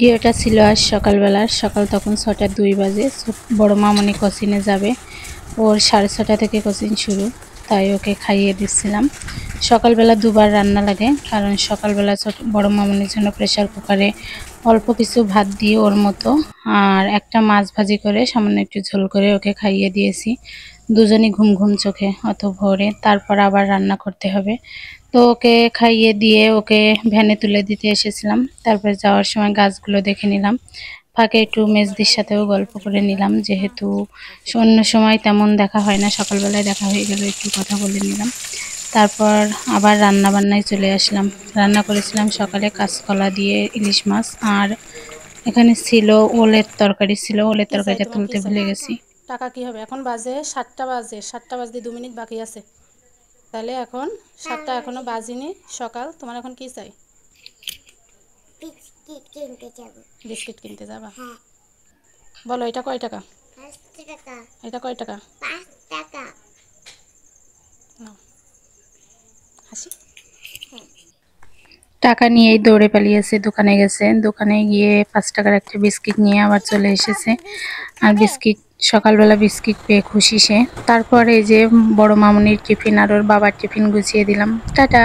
ভিডিওটা ছিল আজ সকালবেলার। সকাল তখন 6:02 বাজে। বড় মামনি কোচিনে যাবে, ওর 6:30 থেকে কোচিং শুরু, তাই ওকে খাইয়ে দিচ্ছিলাম। সকালবেলা দুবার রান্না লাগে, কারণ সকালবেলা বড় মামনির জন্য প্রেসার কুকারে অল্প কিছু ভাত দিয়ে ওর মতো আর একটা মাছ ভাজি করে সামান্য একটু ঝোল করে ওকে খাইয়ে দিয়েছি। দুজনই ঘুম ঘুম চোখে অত ভোরে, তারপর আবার রান্না করতে হবে। তো ওকে খাইয়ে দিয়ে ওকে ভ্যানে তুলে দিতে এসেছিলাম। তারপর যাওয়ার সময় গাছগুলো দেখে নিলাম, ফাঁকে একটু মেজদির সাথেও গল্প করে নিলাম, যেহেতু অন্য সময় তেমন দেখা হয় না, সকালবেলায় দেখা হয়ে গেল, একটু কথা বলে নিলাম। তারপর আবার রান্না বান্নায় চলে আসলাম। রান্না করেছিলাম সকালে কাঁচকলা দিয়ে ইলিশ মাছ, আর এখানে ছিল ওলের তরকারি, ছিল ওলের তরকারিটা তুলতে ভুলে গেছি। টাকা কি হবে? এখন বাজে 7টা বাজে, 7টা বাজতে 2 মিনিট বাকি আছে। তাহলে এখন 7টা এখনো বাজিনি সকাল। তোমার এখন কি চাই? বিস্কিট কিনতে যাব। বিস্কিট কিনতে যাবা? হ্যাঁ। বলো, এটা কয় টাকা? 5 টাকা। এটা কয় টাকা? 5 টাকা। নাও, হাসি। টাকা নিয়েই দৌড়ে পালিয়েছে, দোকানে গেছে। দোকানে গিয়ে 5 টাকার একটা বিস্কিট নিয়ে আবার চলে এসেছে। আর বিস্কিট, সকালবেলা বিস্কিট পেয়ে খুশি সে। তারপরে এই যে বড় মামুনির টিফিন আর ওর বাবার টিফিন গুছিয়ে দিলাম। টাটা।